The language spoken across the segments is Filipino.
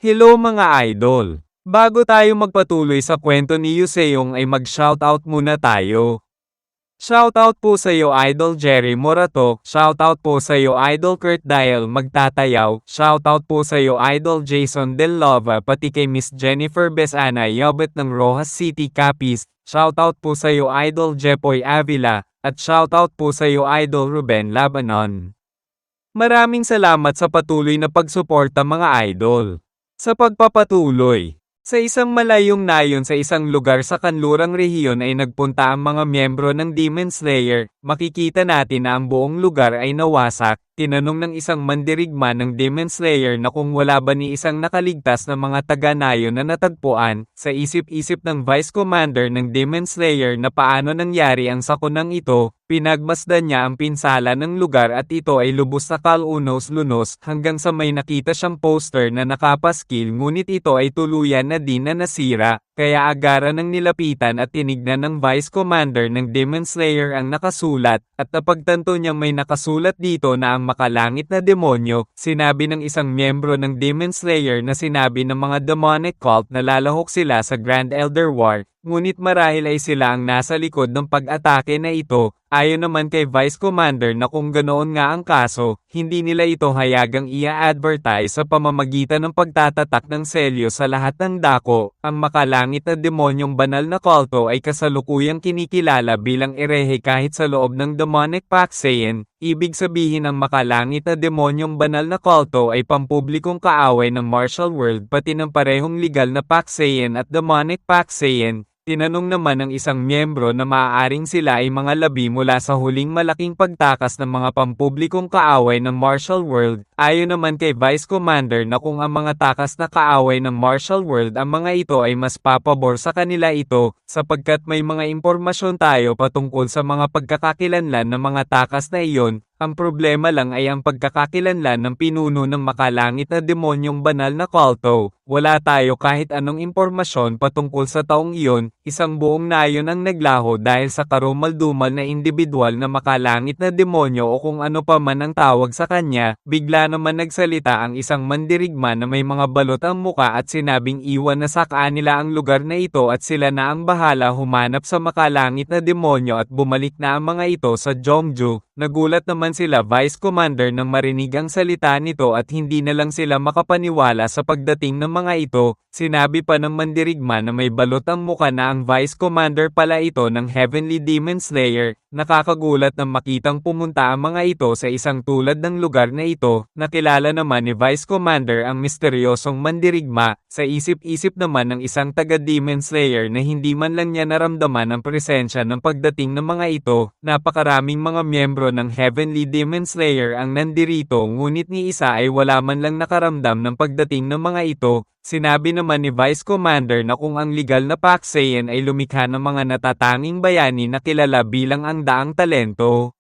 Hello mga idol! Bago tayo magpatuloy sa kwento ni Yuseong ay mag-shoutout muna tayo. Shoutout po sa iyo Idol Jerry Morato, shoutout po sa iyo Idol Kurt Dial Magtatayaw, shoutout po sa iyo Idol Jason Del Lova pati kay Miss Jennifer Besana Yobet ng Rojas City Capiz, shoutout po sa iyo Idol Jepoy Avila, at shoutout po sa iyo Idol Ruben Labanon. Maraming salamat sa patuloy na pagsuporta mga idol. Sa pagpapatuloy, sa isang malayong nayon sa isang lugar sa kanlurang rehiyon ay nagpunta ang mga miyembro ng Demon Slayer. Makikita natin na ang buong lugar ay nawasak. Tinanong ng isang mandirigma ng Demon Slayer na kung wala ba ni isang nakaligtas na mga taga-nayon na natagpuan. Sa isip-isip ng Vice Commander ng Demon Slayer na paano nangyari ang sakunang ito, pinagmasdan niya ang pinsala ng lugar at ito ay lubos na kalunos-lunos hanggang sa may nakita siyang poster na nakapaskil ngunit ito ay tuluyan na din na nasira. Kaya agaran ng nilapitan at tinignan ng Vice Commander ng Demon Slayer ang nakasulat, at napagtanto niyang may nakasulat dito na ang makalangit na demonyo. Sinabi ng isang miyembro ng Demon Slayer na sinabi ng mga demonic cult na lalahok sila sa Grand Elder War, ngunit marahil ay sila ang nasa likod ng pag-atake na ito. Ayon naman kay Vice Commander na kung ganoon nga ang kaso, hindi nila ito hayagang i-advertise sa pamamagitan ng pagtatatak ng selyo sa lahat ng dako. Ang makalangit na demonyong banal na kulto ay kasalukuyang kinikilala bilang erehe kahit sa loob ng demonic Paxayan. Ibig sabihin ang makalangit na demonyong banal na kulto ay pampublikong kaaway ng martial world pati ng parehong legal na Paxayan at demonic Paxayan. Tinanong naman ng isang miyembro na maaaring sila ay mga labi mula sa huling malaking pagtakas ng mga pampublikong kaaway ng martial world. Ayon naman kay Vice Commander na kung ang mga takas na kaaway ng martial world ang mga ito ay mas papabor sa kanila ito, sapagkat may mga impormasyon tayo patungkol sa mga pagkakakilanlan ng mga takas na iyon. Ang problema lang ay ang pagkakakilanlan ng pinuno ng makalangit na demonyong banal na kulto. Wala tayo kahit anong impormasyon patungkol sa taong iyon. Isang buong nayon ang naglaho dahil sa karumal-dumal na individual na makalangit na demonyo o kung ano pa man ang tawag sa kanya. Bigla naman nagsalita ang isang mandirigma na may mga balot ang muka at sinabing iwan na sa kanila ang lugar na ito at sila na ang bahala humanap sa makalangit na demonyo at bumalik na ang mga ito sa Jongju. Nagulat naman sila Vice Commander nang marinig ang salita nito at hindi na lang sila makapaniwala sa pagdating ng mga ito. Sinabi pa ng mandirigma na may balot ang muka na ang Vice Commander pala ito ng Heavenly Demon Slayer. Nakakagulat nang makitang pumunta ang mga ito sa isang tulad ng lugar na ito. Nakilala naman ni Vice Commander ang misteryosong mandirigma. Sa isip-isip naman ng isang taga-Demon Slayer na hindi man lang niya naramdaman ang presensya ng pagdating ng mga ito. Napakaraming mga miyembro ng Heavenly Demon Slayer ang nandirito ngunit ni isa ay wala man lang nakaramdam ng pagdating ng mga ito. Sinabi naman ni Vice Commander na kung ang legal na Paxayan ay lumikha ng mga natatanging bayani na kilala bilang ang daang talento.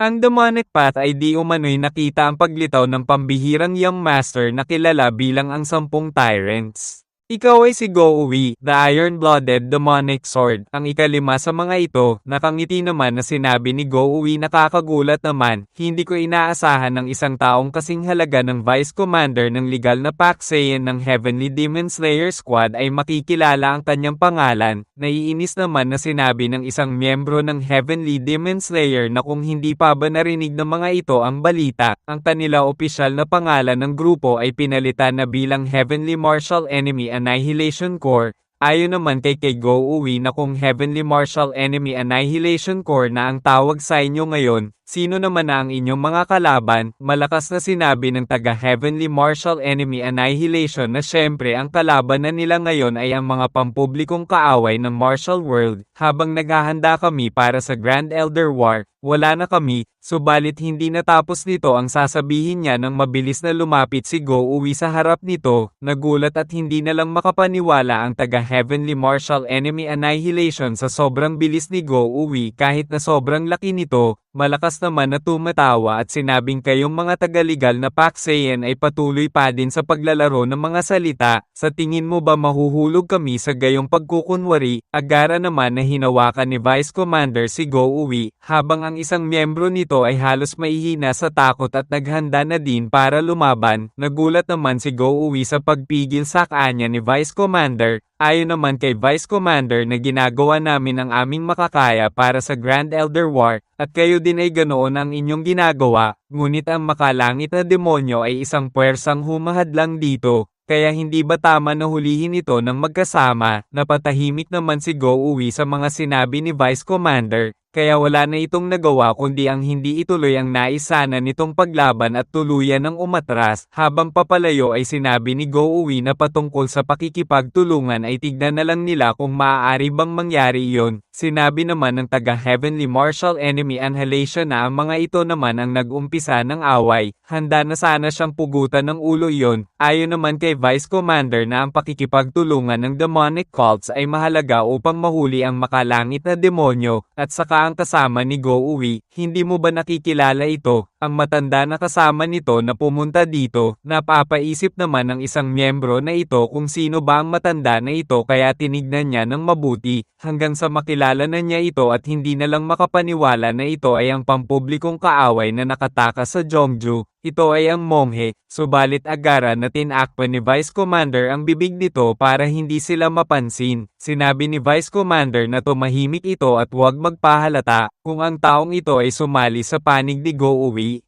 Ang demonic path ay di umano'y nakita ang paglitaw ng pambihirang young master na kilala bilang ang 10 tyrants. Ikaw ay si Go-Uwi, the Iron-Blooded Demonic Sword. Ang ikalima sa mga ito, nakangiti naman na sinabi ni Go-Uwi nakakagulat naman, hindi ko inaasahan ng isang taong kasing halaga ng Vice Commander ng legal na Paxayan ng Heavenly Demon Slayer Squad ay makikilala ang kanyang pangalan. Naiinis naman na sinabi ng isang miyembro ng Heavenly Demon Slayer na kung hindi pa ba narinig ng mga ito ang balita, ang kanila opisyal na pangalan ng grupo ay pinalitan na bilang Heavenly Martial Enemy Annihilation Corps. Ayon naman kay Go-Uwi na kung Heavenly Martial Enemy Annihilation Corps na ang tawag sa inyo ngayon, sino naman na ang inyong mga kalaban? Malakas na sinabi ng taga Heavenly Martial Enemy Annihilation na syempre ang kalaban na nila ngayon ay ang mga pampublikong kaaway ng martial world. Habang naghahanda kami para sa Grand Elder War, wala na kami, subalit hindi natapos nito ang sasabihin niya nang mabilis na lumapit si Go-Uwi sa harap nito. Nagulat at hindi na lang makapaniwala ang taga Heavenly Martial Enemy Annihilation sa sobrang bilis ni Go-Uwi kahit na sobrang laki nito. malakas naman na tumatawa at sinabing kayong mga tagaligal na Paksaiyan ay patuloy pa din sa paglalaro ng mga salita. Sa tingin mo ba mahuhulog kami sa gayong pagkukunwari? Agara naman na hinawakan ni Vice Commander si Go Uwi, habang ang isang miyembro nito ay halos maihina sa takot at naghanda na din para lumaban. Nagulat naman si Go Uwi sa pagpigil sa kanya ni Vice Commander. Ayon naman kay Vice Commander na ginagawa namin ang aming makakaya para sa Grand Elder War, at kayo din ay ganoon ang inyong ginagawa, ngunit ang makalangit na demonyo ay isang puwersang humahadlang dito, kaya hindi ba tama na hulihin ito ng magkasama? Napatahimik naman si Go Uwi sa mga sinabi ni Vice Commander, kaya wala na itong nagawa kundi ang hindi ituloy ang nais sana nitong paglaban at tuluyan ng umatras. Habang papalayo ay sinabi ni Go Uwi na patungkol sa pakikipagtulungan ay tignan na lang nila kung maaari bang mangyari iyon. Sinabi naman ng taga-Heavenly Martial Enemy Annihilation na ang mga ito naman ang nag-umpisa ng away. Handa na sana siyang pugutan ng ulo iyon. Ayon naman kay Vice Commander na ang pakikipagtulungan ng demonic cults ay mahalaga upang mahuli ang makalangit na demonyo, at saka ang kasama ni Go Uwi, hindi mo ba nakikilala ito? Ang matanda na kasama nito na pumunta dito, napapaisip naman ng isang miyembro na ito kung sino ba ang matanda na ito kaya tinignan niya ng mabuti, hanggang sa makilala na niya ito at hindi na lang makapaniwala na ito ay ang pampublikong kaaway na nakatakas sa Jongju. Ito ay ang monghe, subalit agara na tinakpan ni Vice Commander ang bibig nito para hindi sila mapansin. Sinabi ni Vice Commander na tumahimik ito at huwag magpahalata kung ang taong ito ay sumali sa panig ni Go Uwi.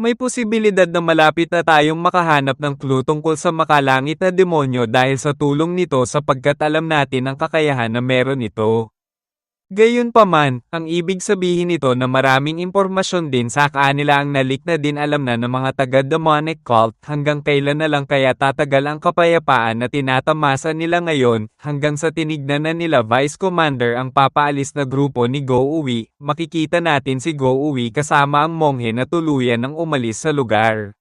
May posibilidad na malapit na tayong makahanap ng clue tungkol sa makalangit na demonyo dahil sa tulong nito sapagkat alam natin ang kakayahan na meron ito. Gayunpaman, ang ibig sabihin nito na maraming impormasyon din sa kanila ang nalik na din alam na ng mga taga-demonic cult, hanggang kailan na lang kaya tatagal ang kapayapaan na tinatamasa nila ngayon, hanggang sa tinignan na nila Vice Commander ang papaalis na grupo ni Go Uwi. Makikita natin si Go Uwi kasama ang monghe na tuluyan ng umalis sa lugar.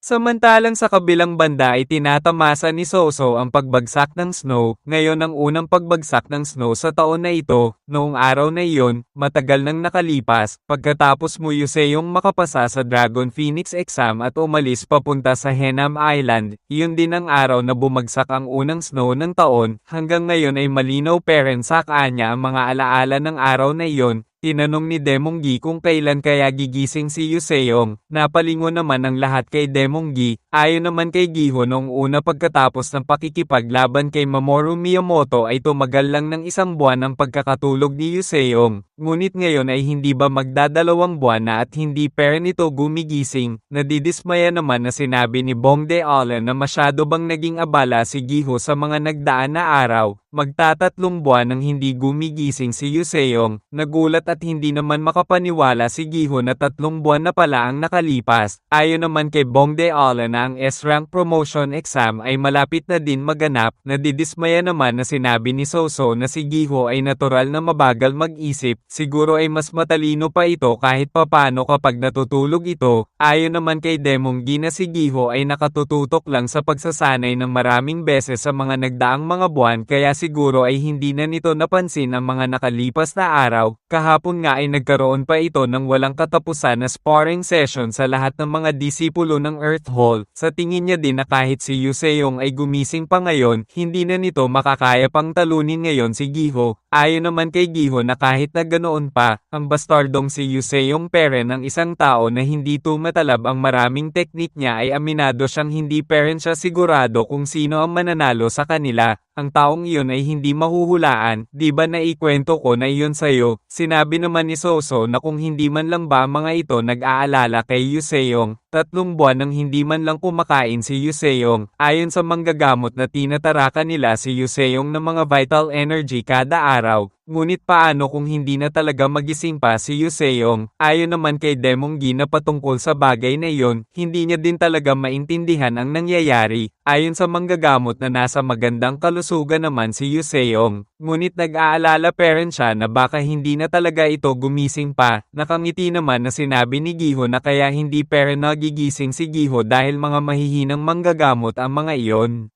Samantalang sa kabilang banda ay tinatamasa ni Soso ang pagbagsak ng snow. Ngayon ang unang pagbagsak ng snow sa taon na ito. Noong araw na iyon, matagal nang nakalipas, pagkatapos mo Yuseyong makapasa sa Dragon Phoenix exam at umalis papunta sa Henam Island, iyon din ang araw na bumagsak ang unang snow ng taon. Hanggang ngayon ay malinaw pa rin sa kanya ang mga alaala ng araw na iyon. Tinanong ni Demong Gi kung kailan kaya gigising si Yuseyong. Napalingon naman ang lahat kay Demong Gi. Ayon naman kay Giho noong una pagkatapos ng pakikipaglaban kay Mamoru Miyamoto ay tumagal lang ng isang buwan ang pagkakatulog ni Yuseyong. Ngunit ngayon ay hindi ba magdadalawang buwan na at hindi pa rin ito gumigising. Nadidismaya naman na sinabi ni Bongde Allen na masyado bang naging abala si Giho sa mga nagdaan na araw. Magtatatlong buwan nang hindi gumigising si Yuseyong. Nagulat at hindi naman makapaniwala si Giho na 3 buwan na pala ang nakalipas. Ayon naman kay Bongde Allen na ang S-Rank promotion exam ay malapit na din maganap. Nadidismaya naman na sinabi ni Soso na si Giho ay natural na mabagal mag-isip. Siguro ay mas matalino pa ito kahit papano kapag natutulog ito. Ayon naman kay Demong Gi na si Giho ay nakatututok lang sa pagsasanay ng maraming beses sa mga nagdaang mga buwan kaya siguro ay hindi na nito napansin ang mga nakalipas na araw. Kahapon nga ay nagkaroon pa ito ng walang katapusan na sparring session sa lahat ng mga disipulo ng Earth Hall. Sa tingin niya din na kahit si Yuseyong ay gumising pa ngayon, hindi na nito makakaya pang talunin ngayon si Giho. Ayon naman kay Giho na kahit na ganoon pa, ang bastardong si Yuseyong Peren ng isang tao na hindi tumatalab ang maraming teknik niya ay aminado siyang hindi pa rin siya sigurado kung sino ang mananalo sa kanila. Ang taong iyon ay hindi mahuhulaan, di ba naikwento ko na iyon sa'yo? Sinabi naman ni Soso na kung hindi man lang ba mga ito nag-aalala kay Yuseyong, 3 buwan nang hindi man lang kumakain si Yuseyong. Ayon sa manggagamot na tinataraka nila si Yuseyong ng mga vital energy kada araw. Ngunit paano kung hindi na talaga magising pa si Yuseyong? Ayon naman kay Demong Gi na patungkol sa bagay na iyon, hindi niya din talaga maintindihan ang nangyayari. Ayon sa manggagamot na nasa magandang kalusugan naman si Yuseyong. Ngunit nag-aalala pa rin siya na baka hindi na talaga ito gumising pa. Nakangiti naman na sinabi ni Giho na kaya hindi pa rin nagigising si Giho dahil mga mahihinang manggagamot ang mga iyon.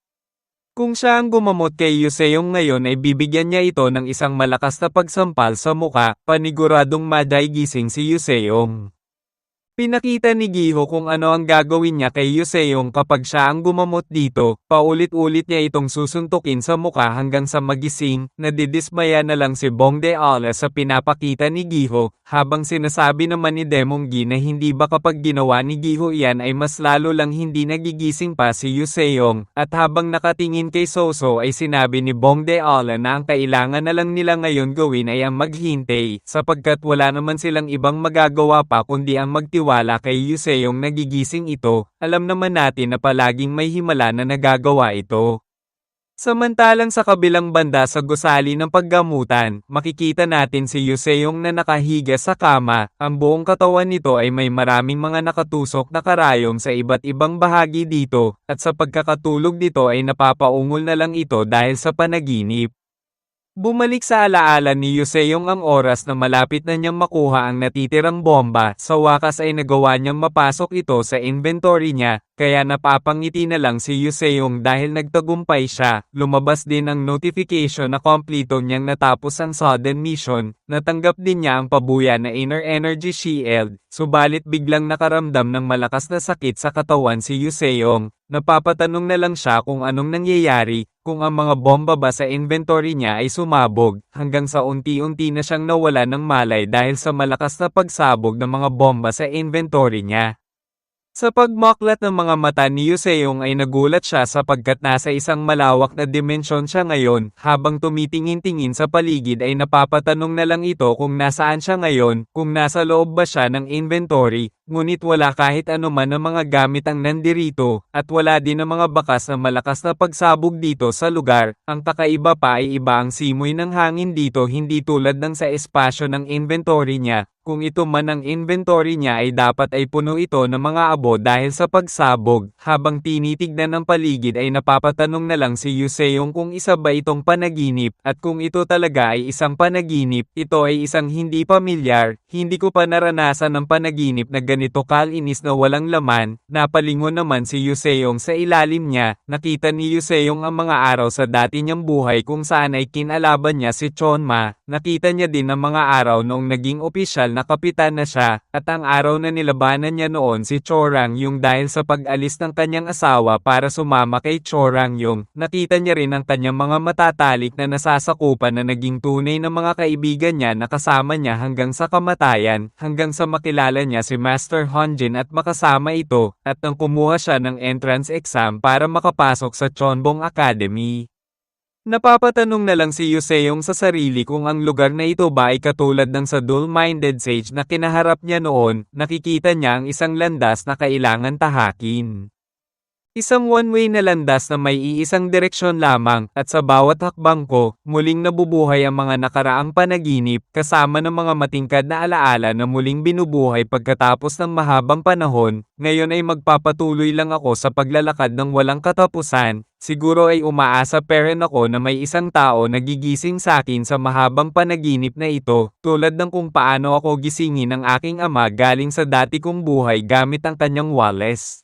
Kung siya ang gumamot kay Yuseong ngayon ay bibigyan niya ito ng isang malakas na pagsampal sa muka, paniguradong gising si Yuseong. Pinakita ni Giho kung ano ang gagawin niya kay Yuseong kapag siya ang gumamot dito, paulit-ulit niya itong susuntukin sa mukha hanggang sa magising, nadidismaya na lang si Bongdeala sa pinapakita ni Giho, habang sinasabi naman ni Demonggi na hindi ba kapag ginawa ni Giho iyan ay mas lalo lang hindi nagigising pa si Yuseong, at habang nakatingin kay Soso ay sinabi ni Bongdeala na ang kailangan na lang nila ngayon gawin ay ang maghintay, sapagkat wala naman silang ibang magagawa pa kundi ang magtiwala kay Yuseong nagigising ito, alam naman natin na palaging may himala na nagagawa ito. Samantalang sa kabilang banda sa gusali ng paggamutan, makikita natin si Yuseong na nakahiga sa kama, ang buong katawan nito ay may maraming mga nakatusok na karayom sa iba't ibang bahagi dito, at sa pagkakatulog nito ay napapaungol na lang ito dahil sa panaginip. Bumalik sa alaala ni Yuseong ang oras na malapit na niyang makuha ang natitirang bomba, sa wakas ay nagawa niyang mapasok ito sa inventory niya, kaya napapangiti na lang si Yuseong dahil nagtagumpay siya. Lumabas din ang notification na kompleto niyang natapos ang sudden mission, natanggap din niya ang pabuya na inner energy shield, subalit biglang nakaramdam ng malakas na sakit sa katawan si Yuseong. Napapatanong na lang siya kung anong nangyayari, kung ang mga bomba ba sa inventory niya ay sumabog, hanggang sa unti-unti na siyang nawala ng malay dahil sa malakas na pagsabog ng mga bomba sa inventory niya. Sa pagmaklat ng mga mata ni Yuseong ay nagulat siya sapagkat nasa isang malawak na dimensyon siya ngayon, habang tumitingin-tingin sa paligid ay napapatanong na lang ito kung nasaan siya ngayon, kung nasa loob ba siya ng inventory, ngunit wala kahit anuman ng mga gamit ang nandirito, at wala din ng mga bakas na malakas na pagsabog dito sa lugar. Ang kakaiba pa ay iba ang simoy ng hangin dito, hindi tulad ng sa espasyo ng inventory niya. Kung ito man ang inventory niya ay dapat ay puno ito ng mga abo dahil sa pagsabog. Habang tinitignan ng paligid ay napapatanong na lang si Yuseong kung isa ba itong panaginip, at kung ito talaga ay isang panaginip, ito ay isang hindi pamilyar. Hindi ko pa naranasan ng panaginip na ganito kalinis na walang laman. Napalingon naman si Yuseong sa ilalim niya. Nakita ni Yuseong ang mga araw sa dati niyang buhay kung saan ay kinalaban niya si Chonma. Nakita niya din ang mga araw noong naging opisyal na kapitan na siya, at ang araw na nilabanan niya noon si Chorangyong dahil sa pag-alis ng kanyang asawa para sumama kay Chorangyong. Nakita niya rin ang kanyang mga matatalik na nasasakupan na naging tunay na mga kaibigan niya na kasama niya hanggang sa kamatayan, hanggang sa makilala niya si Master Honjin at makasama ito, at nang kumuha siya ng entrance exam para makapasok sa Chonbong Academy. Napapatanong na lang si Yuseong sa sarili kung ang lugar na ito ba ay katulad ng sa dual-minded sage na kinaharap niya noon. Nakikita niya ang isang landas na kailangan tahakin. Isang one-way na landas na may iisang direksyon lamang, at sa bawat hakbang ko, muling nabubuhay ang mga nakaraang panaginip, kasama ng mga matingkad na alaala na muling binubuhay pagkatapos ng mahabang panahon. Ngayon ay magpapatuloy lang ako sa paglalakad ng walang katapusan. Siguro ay umaasa pa rin ako na may isang tao na gigising sa akin sa mahabang panaginip na ito, tulad ng kung paano ako gisingin ng aking ama galing sa dati kong buhay gamit ang kanyang Wallace.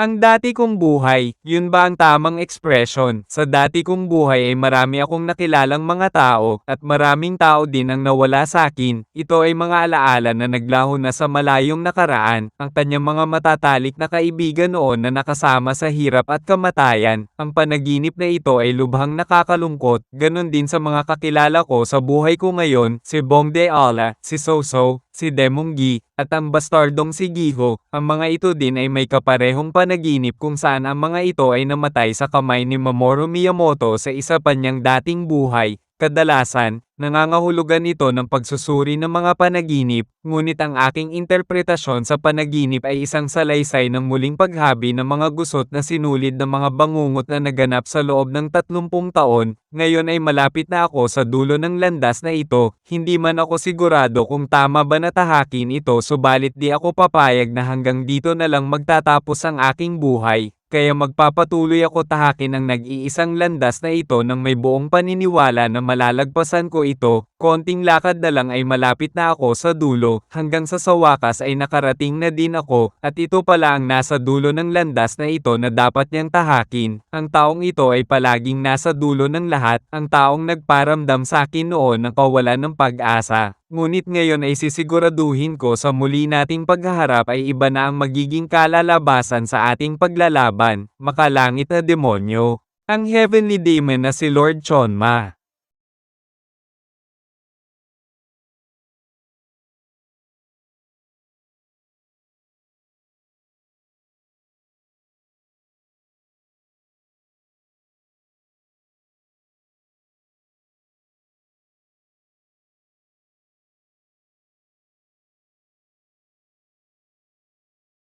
Ang dati kong buhay, yun ba ang tamang ekspresyon? Sa dati kong buhay ay marami akong nakilalang mga tao, at maraming tao din ang nawala sa akin. Ito ay mga alaala na naglaho na sa malayong nakaraan, ang kanyang mga matatalik na kaibigan noon na nakasama sa hirap at kamatayan. Ang panaginip na ito ay lubhang nakakalungkot, ganun din sa mga kakilala ko sa buhay ko ngayon, si Bongdeala, si Soso, si Demonggi, at ang bastardong si Giho. Ang mga ito din ay may kaparehong panaginip kung saan ang mga ito ay namatay sa kamay ni Mamoru Miyamoto sa isa pa niyang dating buhay. Kadalasan, nangangahulugan ito ng pagsusuri ng mga panaginip, ngunit ang aking interpretasyon sa panaginip ay isang salaysay ng muling paghabi ng mga gusot na sinulid ng mga bangungot na naganap sa loob ng 30 taon. Ngayon ay malapit na ako sa dulo ng landas na ito. Hindi man ako sigurado kung tama ba na tahakin ito, subalit di ako papayag na hanggang dito na lang magtatapos ang aking buhay. Kaya magpapatuloy ako tahakin ang nag-iisang landas na ito nang may buong paniniwala na malalagpasan ko ito, konting lakad na lang ay malapit na ako sa dulo, hanggang sa wakas ay nakarating na din ako, at ito pala ang nasa dulo ng landas na ito na dapat niyang tahakin. Ang taong ito ay palaging nasa dulo ng lahat, ang taong nagparamdam sa akin noon ng kawalan ng pag-asa. Ngunit ngayon ay sisiguraduhin ko sa muli nating paghaharap ay iba na ang magiging kalalabasan sa ating paglalaban, makalangit na demonyo, ang Heavenly Demon na si Lord Chonma.